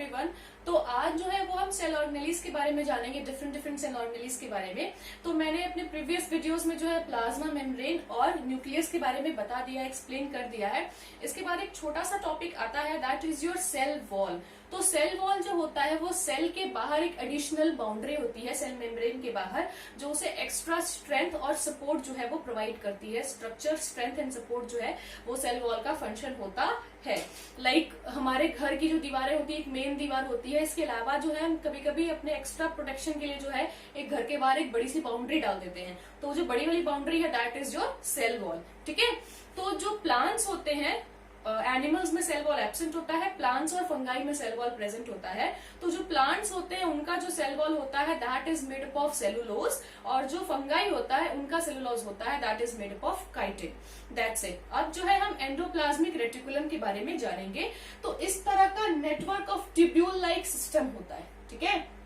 Everyone. तो आज जो है वो हम सेल ऑर्गेनेलिस के बारे में जानेंगे, डिफरेंट डिफरेंट सेल ऑर्गेनेलिस के बारे में। तो मैंने अपने प्रीवियस वीडियोस में जो है प्लाज्मा मेम्ब्रेन और न्यूक्लियस के बारे में बता दिया, एक्सप्लेन कर दिया है। इसके बाद एक छोटा सा टॉपिक आता है, that is your cell wall. तो सेल वॉल जो होता है वो सेल के बाहर एक एडिशनल बाउंड्री होती है सेल मेम्ब्रेन के बाहर, जो उसे एक्स्ट्रा स्ट्रेंथ और सपोर्ट जो है वो प्रोवाइड करती है। स्ट्रक्चर, स्ट्रेंथ एंड सपोर्ट जो है वो सेल वॉल का फंक्शन होता है। लाइक हमारे घर की जो दीवारें होती है, एक मेन दीवार होती है, इसके अलावा जो है हम कभी कभी अपने एक्स्ट्रा प्रोटेक्शन के लिए जो है एक घर के बाहर एक बड़ी सी बाउंड्री डाल देते हैं। तो जो बड़ी वाली बाउंड्री है that is your cell wall. ठीक है। तो जो प्लांट्स होते हैं, एनिमल्स में सेल वॉल एब्सेंट होता है, प्लांट्स और फंगाई में सेल वॉल प्रेजेंट होता है। तो जो प्लांट्स होते हैं उनका जो सेल वॉल होता है that is made up of cellulose, और जो फंगाई होता है उनका सेलुलोज होता है that is made up of chitin. That's it. अब जो है हम एंडोप्लाज्मिक रेटिकुलम के बारे में जानेंगे। तो इस तरह का network of tubule like system होता है। ठीक है।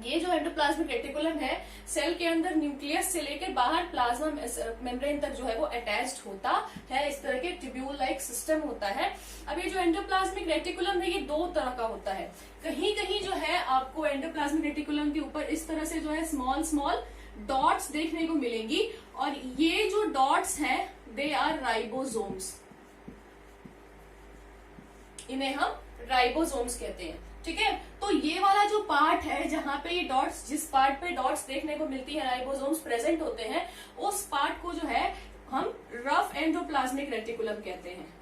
ये जो एंडोप्लाज्मिक रेटिकुलम है सेल के अंदर न्यूक्लियस से लेकर बाहर प्लाज्मा मेम्ब्रेन तक जो है वो अटैच्ड होता है। इस तरह के ट्यूब्यूल लाइक सिस्टम होता है। अब ये जो एंडोप्लाज्मिक रेटिकुलम है ये दो तरह का होता है। कहीं कहीं जो है आपको एंडोप्लाज्मिक रेटिकुलम के ऊपर इस तरह से जो है स्मॉल स्मॉल डॉट्स देखने को मिलेंगी, और ये जो डॉट्स हैं दे आर राइबोसोम्स। इन्हें हम राइबोसोम्स कहते हैं। ठीक है। तो ये वाला जो पार्ट है जहां पे ये डॉट्स, जिस पार्ट पे डॉट्स देखने को मिलती है, राइबोसोम्स प्रेजेंट होते हैं, उस पार्ट को जो है हम रफ एंडोप्लाज्मिक रेटिकुलम कहते हैं।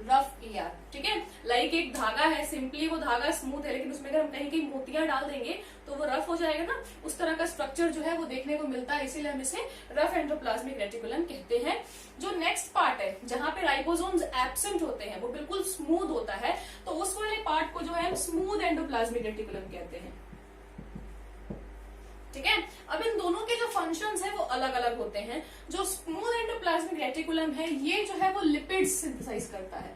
Rough ER. ठीक है। लाइक एक धागा है, सिंपली वो धागा स्मूथ है, लेकिन उसमें अगर हम कहीं कहीं मोतियां डाल देंगे तो वो रफ हो जाएगा ना। उस तरह का स्ट्रक्चर जो है वो देखने को मिलता है, इसीलिए हम इसे रफ एंडोप्लाज्मिक रेटिकुलम कहते हैं। जो नेक्स्ट पार्ट है जहां पे राइबोसोम्स एब्सेंट होते हैं, वो बिल्कुल स्मूथ होता है, तो उस वाले पार्ट को जो है हम स्मूथ एंडोप्लाज्मिक रेटिकुलम कहते हैं। ठीक है। अब इन दोनों के जो फंक्शंस है वो अलग अलग होते हैं। जो स्मूथ एंडोप्लाज्मिक रेटिकुलम है ये जो है वो लिपिड्स सिंथेसाइज करता है,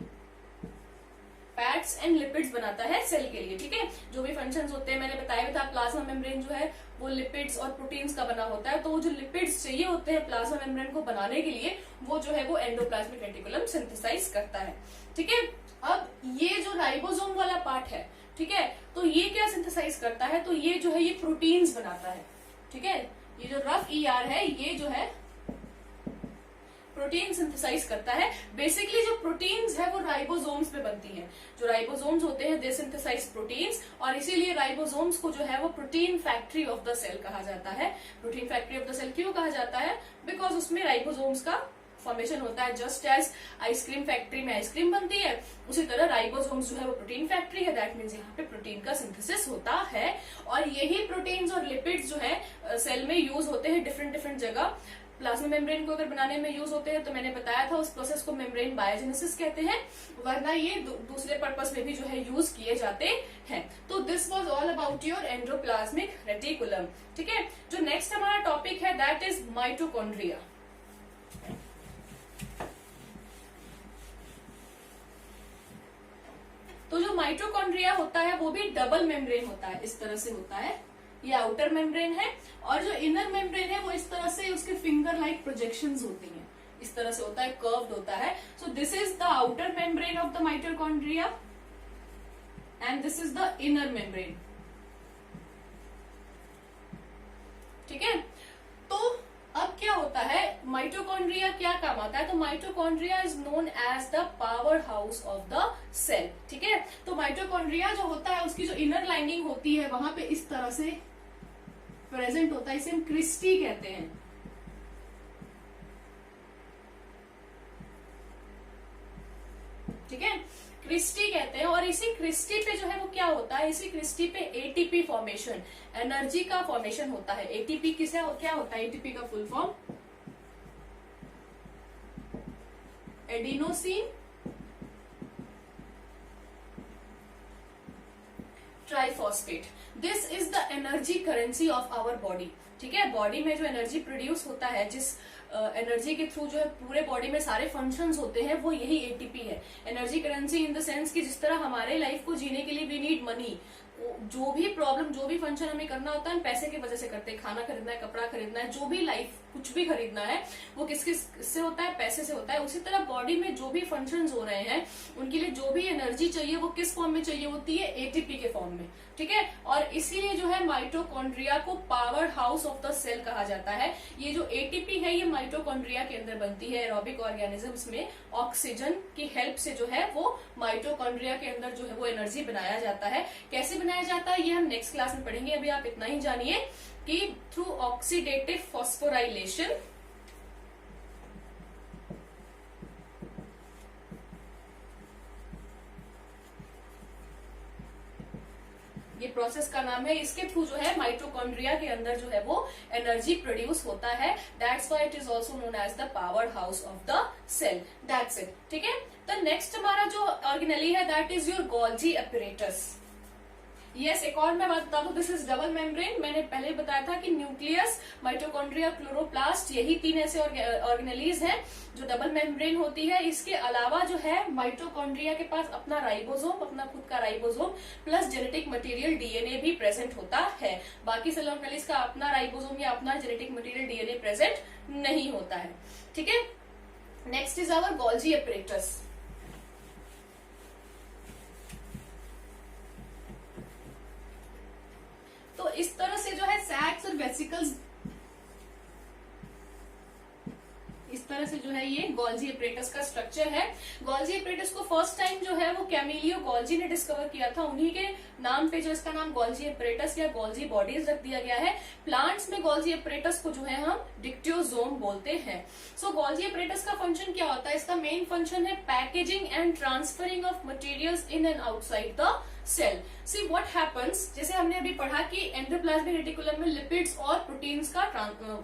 फैट्स एंड लिपिड्स बनाता है सेल के लिए। ठीक है। जो भी फंक्शंस होते हैं मैंने बताया भी था, प्लाज्मा मेम्ब्रेन जो है वो लिपिड्स और प्रोटीन्स का बना होता है। तो वो जो लिपिड्स चाहिए होते हैं प्लाज्मा मेम्ब्रेन को बनाने के लिए, वो जो है वो एंडोप्लाज्मिक रेटिकुलम सिंथेसाइज करता है। ठीक है। अब ये जो राइबोसोम वाला पार्ट है, ठीक है, तो ये क्या सिंथेसाइज करता है? तो ये जो है ये प्रोटीन्स बनाता है। ठीक है। ये जो रफ ईआर है ये जो है प्रोटीन सिंथेसाइज करता है। बेसिकली जो प्रोटीन्स है वो राइबोसोम्स पे बनती हैं। जो राइबोसोम्स होते हैं दे सिंथेसाइज प्रोटीन्स, और इसीलिए राइबोसोम्स को जो है वो protein factory of the cell कहा जाता है। Protein factory of the cell क्यों कहा जाता है? बिकॉज उसमें राइबोसोम्स का फॉर्मेशन होता है। जस्ट एज आइसक्रीम फैक्ट्री में आइसक्रीम बनती है, उसी तरह राइबोसोम्स जो है वो प्रोटीन फैक्ट्री है। दैट मीन्स यहाँ पे प्रोटीन का सिंथेसिस होता है, और यही प्रोटीन्स और लिपिड्स जो है सेल में यूज होते हैं डिफरेंट डिफरेंट जगह। प्लाज्मा मेम्ब्रेन को अगर बनाने में यूज होते हैं तो मैंने बताया था उस प्रोसेस को मेम्ब्रेन बायोजेनेसिस कहते हैं, वरना ये दूसरे पर्पस में भी जो है यूज किए जाते हैं। तो this was all about your endoplasmic reticulum. ठीक है। जो नेक्स्ट हमारा टॉपिक है दैट इज माइटोकॉन्ड्रिया। तो जो माइटोकॉन्ड्रिया होता है वो भी डबल मेम्ब्रेन होता है, इस तरह से होता है। ये आउटर मेम्ब्रेन है, और जो इनर मेम्ब्रेन है वो इस तरह से उसके फिंगर लाइक प्रोजेक्शंस होती हैं, इस तरह से होता है, कर्व्ड होता है। So this is the outer membrane of the mitochondria and this is the inner membrane. ठीक है। तो अब क्या होता है, माइटोकॉन्ड्रिया क्या काम आता है? तो mitochondria is known as the power house of the cell. ठीक है। तो माइटोकॉन्ड्रिया जो होता है उसकी जो इनर लाइनिंग होती है वहां पे इस तरह से प्रेजेंट होता है, इसे हम क्रिस्टी कहते हैं। ठीक है। क्रिस्टी कहते हैं, और इसी क्रिस्टी पे जो है वो क्या होता है, इसी क्रिस्टी पे एटीपी फॉर्मेशन, एनर्जी का फॉर्मेशन होता है। एटीपी किसे क्या होता है? एटीपी का full form adenosine triphosphate. This is the energy currency of our body. ठीक है। बॉडी में जो एनर्जी प्रोड्यूस होता है, जिस एनर्जी के थ्रू जो है पूरे बॉडी में सारे फंक्शंस होते हैं, वो यही एटीपी है। Energy currency in the sense कि जिस तरह हमारे लाइफ को जीने के लिए वी नीड मनी, जो भी प्रॉब्लम, जो भी फंक्शन हमें करना होता है हम पैसे की वजह से करते हैं। खाना खरीदना है, कपड़ा खरीदना है, जो भी लाइफ कुछ भी खरीदना है वो किस किस से होता है, पैसे से होता है। उसी तरह बॉडी में जो भी फंक्शंस हो रहे हैं उनके लिए जो भी एनर्जी चाहिए वो किस फॉर्म में चाहिए होती है, एटीपी के फॉर्म में, ठीक है। और इसीलिए जो है माइटोकॉन्ड्रिया को power house of the cell कहा जाता है। ये जो एटीपी है ये माइटोकॉन्ड्रिया के अंदर बनती है एरोबिक ऑर्गेनिजम्स में। ऑक्सीजन की हेल्प से जो है वो माइटोकॉन्ड्रिया के अंदर जो है वो एनर्जी बनाया जाता है। कैसे बनाया जाता है ये हम नेक्स्ट क्लास में पढ़ेंगे। अभी आप इतना ही जानिए कि थ्रू ऑक्सीडेटिव फॉस्फोराइलेशन ये प्रोसेस का नाम है। इसके थ्रू जो है माइटोकॉन्ड्रिया के अंदर जो है वो एनर्जी प्रोड्यूस होता है। That's why it is also known as the power house of the cell. That's it, ठीक है। तो नेक्स्ट हमारा जो ऑर्गेनेली है that is your Golgi apparatus. Yes, एक और मैं बात बता दूं, दिस इज डबल मेम्ब्रेन। मैंने पहले बताया था कि न्यूक्लियस, माइटोकॉन्ड्रिया, क्लोरोप्लास्ट, यही तीन ऐसे ऑर्गेनेलीज हैं जो डबल मेम्ब्रेन होती है। इसके अलावा जो है माइटोकॉन्ड्रिया के पास अपना राइबोसोम, अपना खुद का ribosome plus genetic material DNA भी प्रेजेंट होता है। बाकी सेल ऑर्गेनेलीज का अपना राइबोसोम या अपना जेनेटिक मटेरियल डीएनए प्रेजेंट नहीं होता है, ठीक है। Next is our Golgi apparatus. तो इस तरह से जो है सैक्स और वेसिकल्स, इस तरह से जो है ये गोल्जी एपरेटस का स्ट्रक्चर है। गोल्जी एपरेटस को फर्स्ट टाइम जो है वो कैमिलियो गोल्जी ने डिस्कवर किया था। उन्हीं के नाम पे जो इसका नाम गोल्जी एपरेटस या गोल्जी बॉडीज रख दिया गया है। प्लांट्स में गोल्जी एपरेटस को जो है हम डिक्टियोजोम बोलते हैं। सो गोल्जी एपरेटस का फंक्शन क्या होता है? इसका मेन फंक्शन है packaging and transferring of materials in and outside the cell. See what happens, जैसे हमने अभी पढ़ा कि एंडोप्लाज्मिक रेटिकुलम में लिपिड्स और प्रोटीन्स का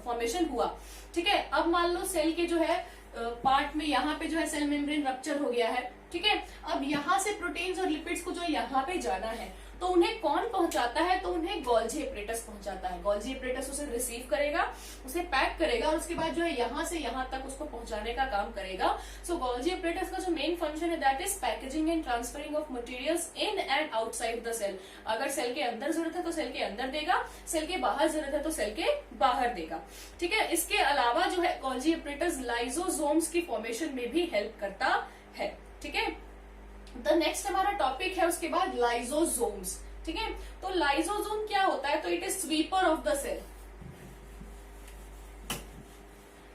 फॉर्मेशन हुआ, ठीक है। अब मान लो सेल के जो है पार्ट में यहाँ पे जो है सेल मेम्ब्रेन रप्चर हो गया है, ठीक है। अब यहाँ से प्रोटीन्स और लिपिड्स को जो यहाँ पे जाना है तो उन्हें कौन पहुंचाता है? तो उन्हें गोल्जी एपरेटस पहुंचाता है। गोल्जी एपरेटस उसे रिसीव करेगा, उसे पैक करेगा और उसके बाद जो है यहाँ से यहाँ तक उसको पहुंचाने का काम करेगा। सो गोल्जी एपरेटस का जो मेन फंक्शन है that is packaging and transferring of materials in and outside the cell. अगर सेल के अंदर जरूरत है तो सेल के अंदर देगा, सेल के बाहर जरूरत है तो सेल के बाहर देगा, ठीक है। इसके अलावा जो है गोल्जी एपरेटस लाइसोसोम्स की फॉर्मेशन में भी हेल्प करता है, ठीक है। द नेक्स्ट हमारा टॉपिक है उसके बाद लाइसोसोम्स, ठीक है। तो लाइसोसोम क्या होता है? तो it is sweeper of the cell.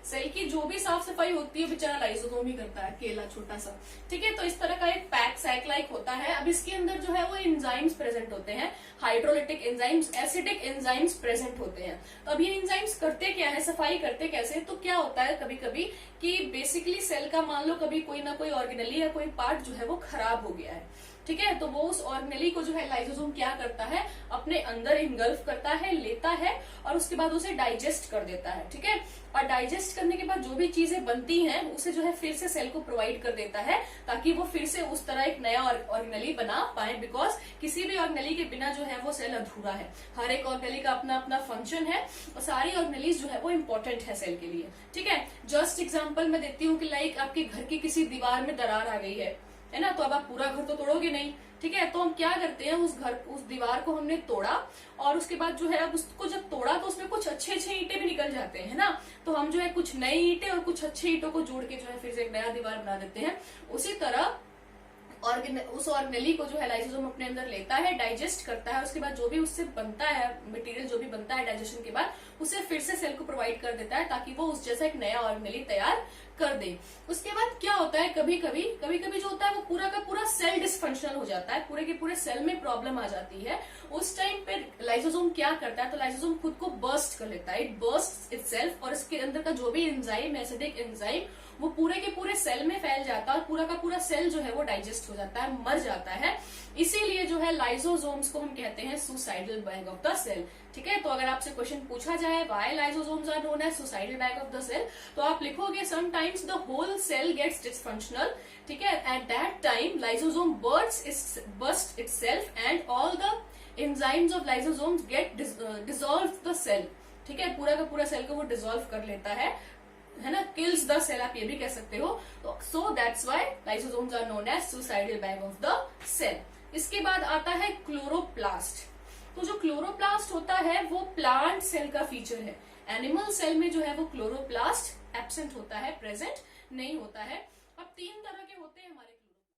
Cell की जो भी साफ सफाई होती है बेचारा लाइसोसोम ही करता है, केला छोटा सा, ठीक है। तो इस तरह का एक पैक सैक लाइक होता है। अब इसके अंदर जो है वो एंजाइम्स प्रेजेंट होते हैं, hydrolytic enzymes, acidic enzymes present होते हैं। तो अब ये एंजाइम्स करते क्या है, सफाई करते कैसे? तो क्या होता है कभी कभी कि बेसिकली सेल का मान लो कभी कोई ना कोई ऑर्गेनेली या कोई पार्ट जो है वो खराब हो गया है, ठीक है। तो वो उस ऑर्गेनेली को जो है लाइसोसोम क्या करता है, अपने अंदर इनगल्फ करता है, लेता है और उसके बाद उसे डाइजेस्ट कर देता है, ठीक है। और डाइजेस्ट करने के बाद जो भी चीजें बनती हैं उसे जो है फिर से सेल को प्रोवाइड कर देता है ताकि वो फिर से उस तरह एक नया ऑर्गेनेली बना पाए। बिकॉज किसी भी ऑर्गेनेली के बिना जो है वो सेल अधूरा है। हर एक ऑर्गेनेली का अपना अपना फंक्शन है और सारी ऑर्गेनेलीज जो है वो इम्पोर्टेंट है सेल के लिए, ठीक है। जस्ट एग्जाम्पल मैं देती हूँ कि लाइक आपके घर की किसी दीवार में दरार आ गई है ना, तो अब आप पूरा घर तो तोड़ोगे नहीं, ठीक है। तो हम क्या करते हैं, उस दीवार को हमने तोड़ा और उसके बाद जो है अब उसको जब तोड़ा तो उसमें कुछ अच्छे ईंटें भी निकल जाते हैं, है ना। तो हम जो है कुछ नई ईंटें और कुछ अच्छे ईंटों को जोड़ के जो है फिर से एक नया दीवार बना देते हैं। उसी तरह उस ऑर्गेनेली को जो है लाइसोसोम अपने अंदर लेता है, डाइजेस्ट करता है, उसके बाद जो भी उससे बनता है मटेरियल, जो भी बनता है डाइजेशन के बाद उसे फिर से सेल को प्रोवाइड कर देता है ताकि वो उस जैसा एक नया ऑर्गेनेली तैयार कर दे। उसके बाद क्या होता है, कभी कभी जो होता है वो पूरा का पूरा सेल डिसफंक्शनल हो जाता है, पूरे के पूरे सेल में प्रॉब्लम आ जाती है। उस टाइम पे लाइसोसोम क्या करता है, तो लाइसोसोम खुद को बर्स्ट कर लेता है, इट बर्स्ट इटसेल्फ, और इसके अंदर का जो भी एंजाइम, एसिडिक एंजाइम, वो पूरे के पूरे सेल में फैल जाता है और पूरा का पूरा सेल जो है वो डाइजेस्ट हो जाता है, मर जाता है। इसीलिए जो है लाइसोसोम्स को हम कहते हैं suicidal bag of the cell, ठीक है। तो अगर आपसे क्वेश्चन पूछा जाए why lysosomes are known as suicidal bag of the cell, तो आप लिखोगे sometimes the whole cell gets dysfunctional, ठीक है। At that time lysosome burst itself and all the enzymes of lysosomes get dissolve the cell, ठीक है। पूरा का पूरा सेल को वो डिसॉल्व कर लेता है है ना, किल्स द सेल, आप ये भी कह सकते हो। तो so that's why lysosomes are known as suicidal bag of the cell. इसके बाद आता है क्लोरोप्लास्ट। तो जो क्लोरोप्लास्ट होता है वो प्लांट सेल का फीचर है। एनिमल सेल में जो है वो क्लोरोप्लास्ट एब्सेंट होता है, प्रेजेंट नहीं होता है। अब तीन तरह के होते हैं हमारे